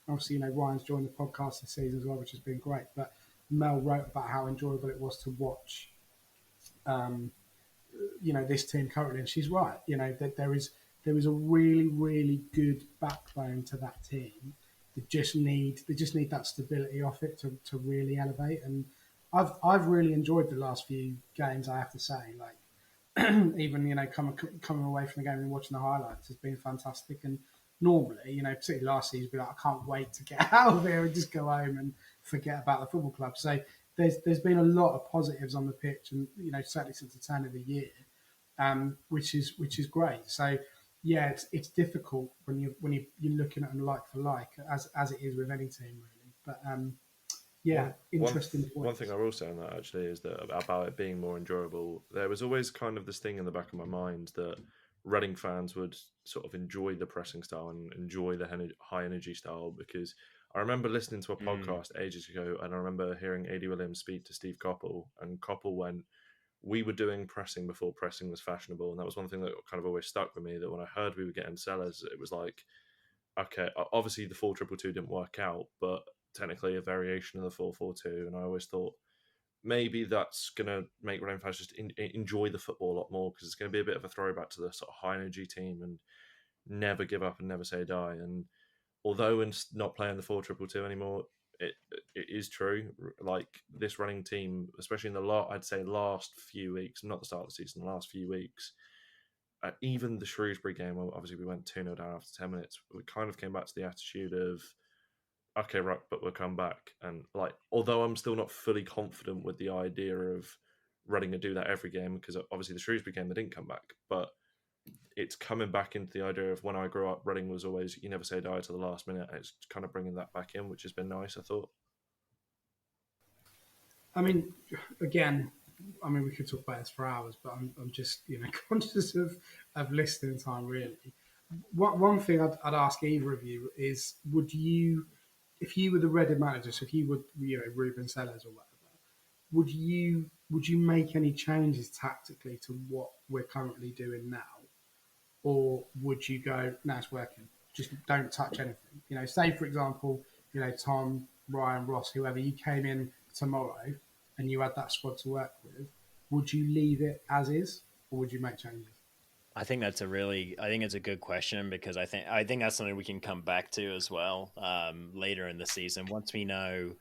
Obviously, Ryan's joined the podcast this season as well, which has been great. But Mel wrote about how enjoyable it was to watch, this team currently, and she's right. That there is a really, really good backbone to that team. They just need that stability off it to really elevate. And I've really enjoyed the last few games. I have to say, like even coming away from the game and watching the highlights has been fantastic. And normally, particularly last season, be like, I can't wait to get out of here and just go home and forget about the football club. So there's been a lot of positives on the pitch, and certainly since the turn of the year, which is great. So yeah, it's difficult when you're looking at them like for like, as it is with any team really. But interesting point. One thing I will say on that actually is that about it being more enjoyable, there was always kind of this thing in the back of my mind that Reading fans would sort of enjoy the pressing style and enjoy the high energy style, because I remember listening to a podcast ages ago, and I remember hearing A.D. Williams speak to Steve Coppell, and Coppell went, we were doing pressing before pressing was fashionable. And that was one thing that kind of always stuck with me, that when I heard we were getting Sellers, it was like, okay, obviously the 4-2-2 didn't work out, but technically a variation of the 4-4-2. And I always thought maybe that's going to make Reading fans just enjoy the football a lot more, because it's going to be a bit of a throwback to the sort of high energy team and never give up and never say die. And although we're not playing the 4-2-2 anymore, it is true. Like this running team, especially in the last few weeks, not the start of the season, the last few weeks, even the Shrewsbury game, obviously we went 2-0 down after 10 minutes. We kind of came back to the attitude of, okay, right, but we'll come back. And like, although I'm still not fully confident with the idea of running and do that every game, because obviously the Shrewsbury game, they didn't come back, but it's coming back into the idea of when I grew up, running was always, you never say die to the last minute. And it's kind of bringing that back in, which has been nice, I thought. I mean, again, we could talk about this for hours, but I'm just, conscious of listening time, really. One thing I'd ask either of you is, would you, if you were the Reading manager, so if you were, Ruben Sellers or whatever, would you make any changes tactically to what we're currently doing now? Or would you go, no, it's working, just don't touch anything? Say, for example, Tom, Ryan, Ross, whoever, you came in tomorrow and you had that squad to work with, would you leave it as is or would you make changes? I think it's a good question, because I think that's something we can come back to as well later in the season, once we know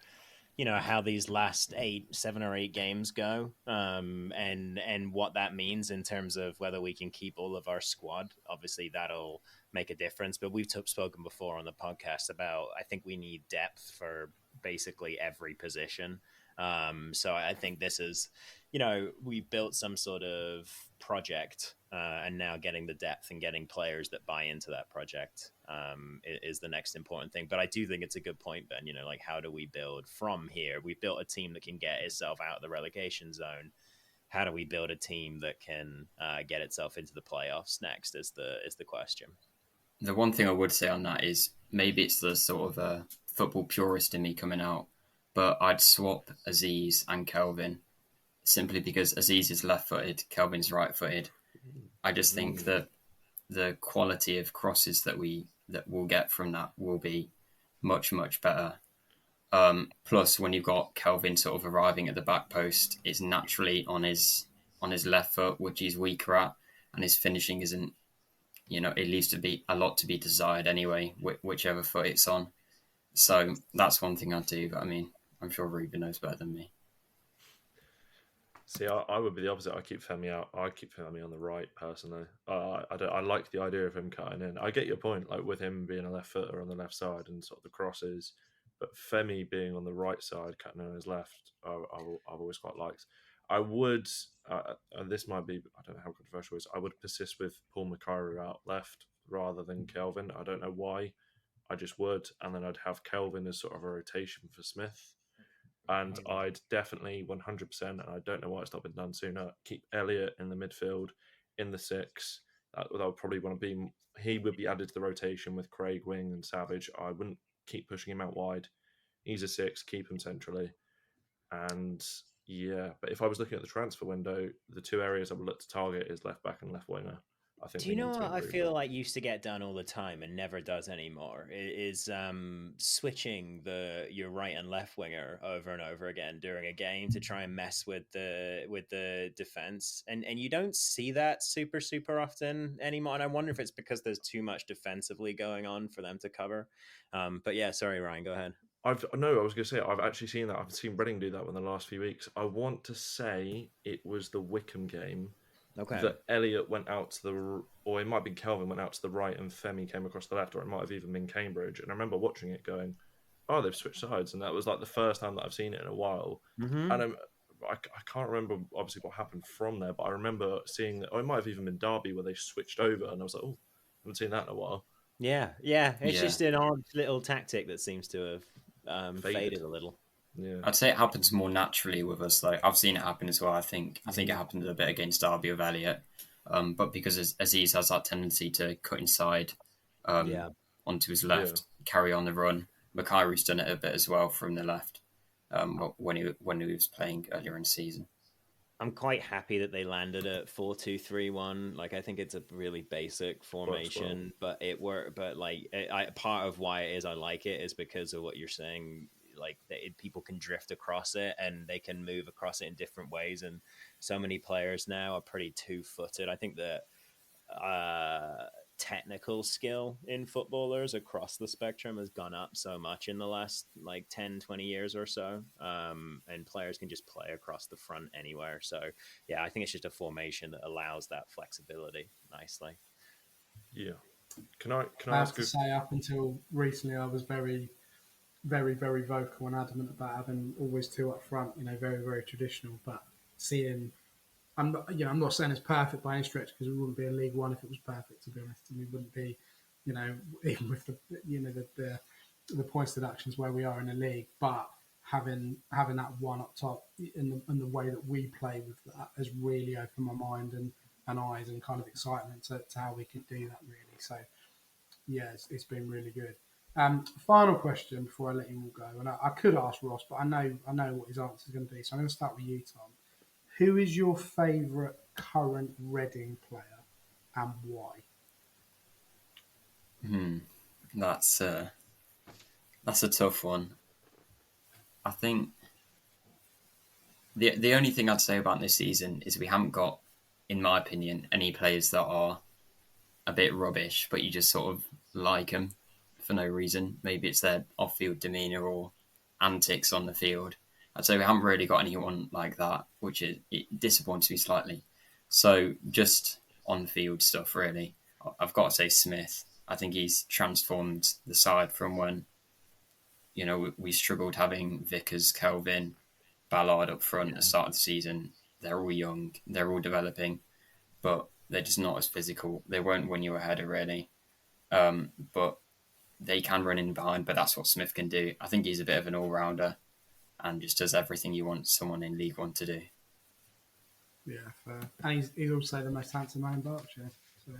how these last 7 or 8 games go, and what that means in terms of whether we can keep all of our squad. Obviously, that'll make a difference. But we've spoken before on the podcast about, I think we need depth for basically every position. So I think this is, we built some sort of project, and now getting the depth and getting players that buy into that project is the next important thing. But I do think it's a good point, Ben. Like, how do we build from here? We built a team that can get itself out of the relegation zone. How do we build a team that can get itself into the playoffs next? Is the question. The one thing I would say on that is, maybe it's the sort of football purist in me coming out, but I'd swap Aziz and Kelvin, simply because Aziz is left-footed, Kelvin's right-footed. I just think that the quality of crosses that we'll get from that will be much, much better. Plus, when you've got Kelvin sort of arriving at the back post, it's naturally on his left foot, which he's weaker at, and his finishing isn't, it leaves to be a lot to be desired anyway, whichever foot it's on. So that's one thing I'd do, but I'm sure Ruben knows better than me. See, I would be the opposite. I keep Femi out. I keep Femi on the right, personally. I like the idea of him cutting in. I get your point, like with him being a left footer on the left side and sort of the crosses, but Femi being on the right side, cutting in on his left, I've always quite liked. I would, and this might be, I don't know how controversial it is, I would persist with Paul McCarroll out left rather than Kelvin. I don't know why. I just would. And then I'd have Kelvin as sort of a rotation for Smith. And I'd definitely 100%, and I don't know why it's not been done sooner, keep Elliott in the midfield, in the 6. That would probably want to be, he would be added to the rotation with Craig, Wing and Savage. I wouldn't keep pushing him out wide. He's a 6, keep him centrally. And yeah, but if I was looking at the transfer window, the 2 areas I would look to target is left back and left winger. I think. Do you know what I feel like used to get done all the time and never does anymore? Is switching your right and left winger over and over again during a game to try and mess with the defense, and you don't see that super often anymore. And I wonder if it's because there's too much defensively going on for them to cover. But yeah, sorry, Ryan, go ahead. I was going to say, I've actually seen that. I've seen Reading do that in the last few weeks. I want to say it was the Wickham game. Okay. That Elliott went out to or it might be Kelvin went out to the right and Femi came across the left, or it might have even been Cambridge. And I remember watching it going, oh, they've switched sides. And that was like the first time that I've seen it in a while. Mm-hmm. And I can't remember obviously what happened from there, but I remember seeing that, it might have even been Derby where they switched over. And I was like, oh, I haven't seen that in a while. Yeah. It's just an odd little tactic that seems to have faded a little. Yeah. I'd say it happens more naturally with us. Like, I've seen it happen as well. I think it happened a bit against Derby with Elliott, but because Aziz has that tendency to cut inside onto his left, carry on the run. Makari's done it a bit as well from the left when he was playing earlier in the season. I'm quite happy that they landed at 4-2-3-1. Like, I think it's a really basic formation, but it worked. But like, part of why it is I like it is because of what you're saying. Like, people can drift across it and they can move across it in different ways. And so many players now are pretty 2-footed. I think that technical skill in footballers across the spectrum has gone up so much in the last like 10, 20 years or so. And players can just play across the front anywhere. So yeah, I think it's just a formation that allows that flexibility nicely. Yeah. Can I I have ask to you? say, up until recently, I was very, very, very vocal and adamant about having always two up front. Very, very traditional. But seeing, I'm not saying it's perfect by any stretch, because we wouldn't be in League One if it was perfect. To be honest, and we wouldn't be, even with the points deductions where we are in the league. But having that one up top in the way that we play with that has really opened my mind and eyes and kind of excitement to how we could do that, really. So yeah, it's been really good. Final question before I let you all go, and I could ask Ross, but I know what his answer is going to be, so I'm going to start with you, Tom. Who is your favourite current Reading player and why? That's a tough one. I think the only thing I'd say about this season is we haven't got, in my opinion, any players that are a bit rubbish, but you just sort of like them for no reason. Maybe it's their off-field demeanour or antics on the field. I'd say we haven't really got anyone like that, which it disappoints me slightly. So just on-field stuff, really. I've got to say Smith. I think he's transformed the side from when, we struggled having Vickers, Kelvin, Ballard up front at the start of the season. They're all young, they're all developing, but they're just not as physical. They won't win you a header, really. But they can run in behind, but that's what Smith can do. I think he's a bit of an all-rounder and just does everything you want someone in League One to do. Yeah, fair. And he's also the most handsome man in Berkshire. So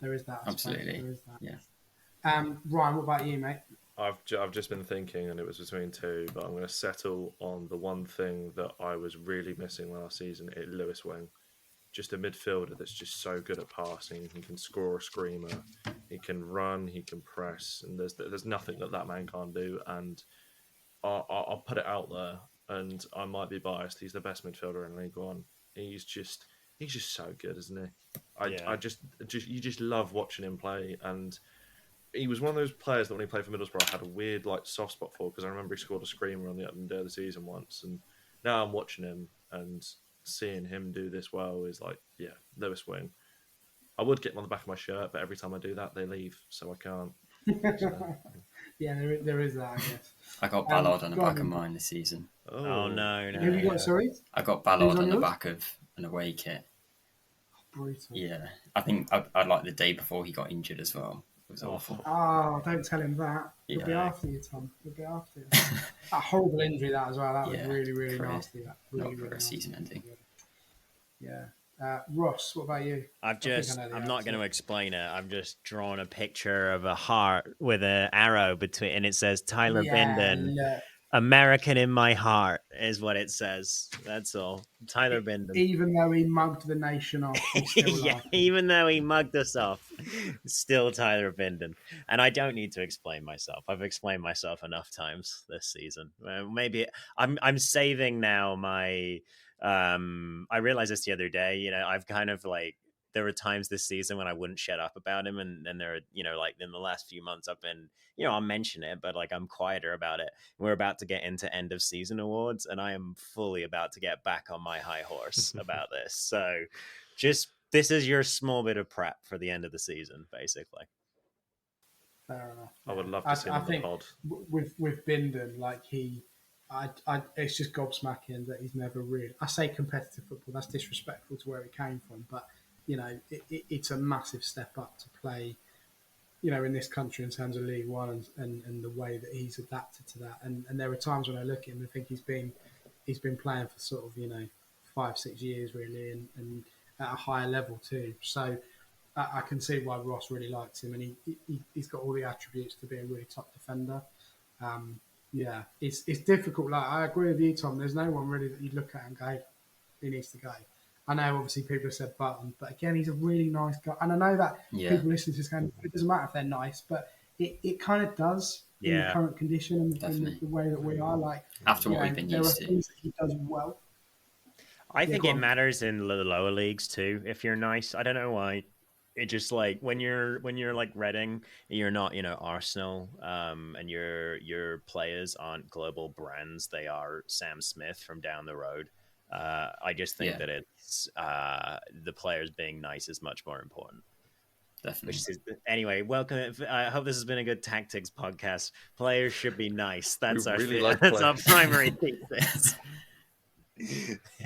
there is that. Absolutely. There is that. Yeah. Ryan, what about you, mate? I've just been thinking, and it was between two, but I'm going to settle on the one thing that I was really missing last season. Lewis Wing, just a midfielder that's just so good at passing. He can score a screamer. He can run. He can press, and there's nothing that man can't do. And I'll put it out there, and I might be biased. He's the best midfielder in League One. He's just so good, isn't he? I just you just love watching him play, and he was one of those players that when he played for Middlesbrough, I had a weird soft spot for, because I remember he scored a screamer on the opening day of the season once, and now I'm watching him and seeing him do this well is Lewis Wing. I would get him on the back of my shirt, but every time I do that, they leave, so I can't. So, yeah, there is that, I guess. I got Ballard on the back of mine this season. Oh no! Who have you got, sorry? I got Ballard on the yours? back of an away kit. Brutal. Yeah. I think I like the day before he got injured as well. It was awful. Oh, don't tell him that. He'll be after you, Tom. He'll be after you. That horrible injury, that as well. That was really, really nasty. That really, not for really a season ending. Yeah. Ross, what about you? I'm not going to explain it. I've just drawn a picture of a heart with an arrow between, and it says Tyler Bindon. American in my heart is what it says. That's all. Tyler Bindon. Even though he mugged the nation off. Even though he mugged us off, still Tyler Bindon. And I don't need to explain myself. I've explained myself enough times this season. Maybe I'm saving now my. I realized this the other day. I've kind of there were times this season when I wouldn't shut up about him, and there are, in the last few months I've been, I'll mention it, but I'm quieter about it. We're about to get into end of season awards, and I am fully about to get back on my high horse about this. So this is your small bit of prep for the end of the season, basically. Fair enough. I would love to see him on the pod. With Bindon, it's just gobsmacking that he's never really. I say competitive football. That's disrespectful to where he came from, but it's a massive step up to play, in this country in terms of League One and the way that he's adapted to that. And there are times when I look at him and think he's been playing for sort of 5-6 years really, and at a higher level too. So I can see why Ross really likes him, and he's got all the attributes to be a really top defender. It's difficult. I agree with you, Tom. There's no one really that you look at and go, he needs to go. I know obviously people have said Button, but again, he's a really nice guy. And I know that people listening to this going, it doesn't matter if they're nice, but it kind of does in the current condition and in the way that we are. After what we've been used to. There are things that he does well. I think it matters in the lower leagues too, if you're nice. I don't know why it just like when you're like Reading, you're not, you know, Arsenal, and your players aren't global brands. They are Sam Smith from down the road. I just think that it's the players being nice is much more important. Definitely. Anyway, welcome. I hope this has been a good tactics podcast. Players should be nice. That's That's our primary thesis.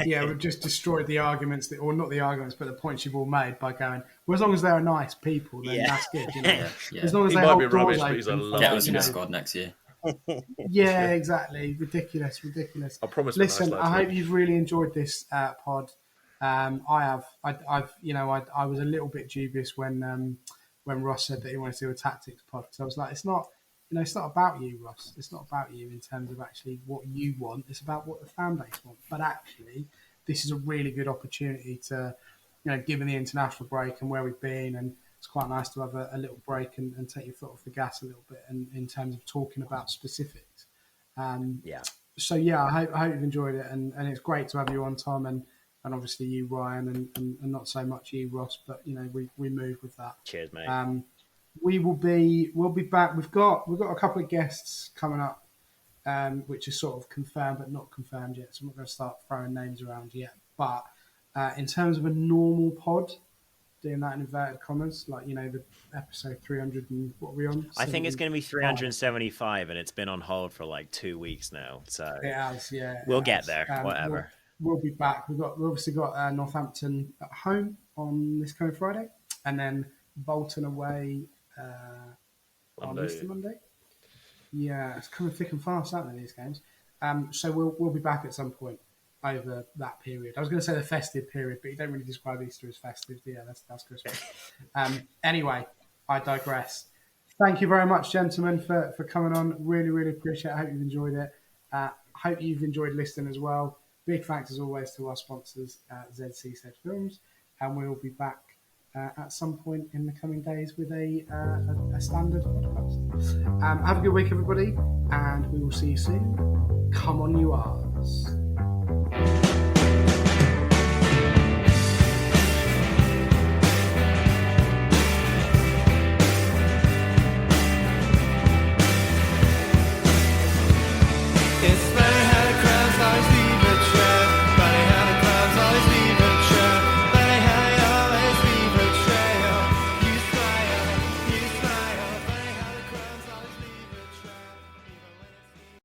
Yeah, we've just destroyed the arguments, or not the arguments, but the points you've all made by going, well, as long as they're nice people, then that's good. You know? As long as He they might be hold doors rubbish, but he's a open. lovely Get us in you the know. squad next year. Yeah, exactly. Ridiculous. I promise. Listen, nice I hope you've really enjoyed this pod. I have. I was a little bit dubious when Ross said that he wanted to do a tactics pod. So I was like, it's not about you, Ross. It's not about you in terms of actually what you want. It's about what the fan base want. But actually, this is a really good opportunity to, given the international break and where we've been, and it's quite nice to have a little break and take your foot off the gas a little bit, and in terms of talking about specifics. So I hope you've enjoyed it, and it's great to have you on, Tom, and obviously you, Ryan, and not so much you, Ross, but we move with that. Cheers, mate. We'll be back. We've got a couple of guests coming up, which is sort of confirmed but not confirmed yet. So I'm not going to start throwing names around yet. But in terms of a normal pod, doing that in inverted commas, like the episode 300 and what are we on? I think it's going to be 375, and it's been on hold for like 2 weeks now. So it has, yeah. We'll get there. Whatever. We'll be back. We've obviously got Northampton at home on this coming Friday, and then Bolton away on Easter Monday. Yeah, it's coming thick and fast, aren't they, these games? So we'll be back at some point over that period. I was going to say the festive period, but you don't really describe Easter as festive. Yeah, that's Christmas. Anyway, I digress. Thank you very much, gentlemen, for coming on. Really, really appreciate it. I hope you've enjoyed it. Hope you've enjoyed listening as well. Big thanks, as always, to our sponsors, ZCZ Films. And we'll be back at some point in the coming days with a standard podcast. Have a good week, everybody, and we will see you soon. Come on, you R's.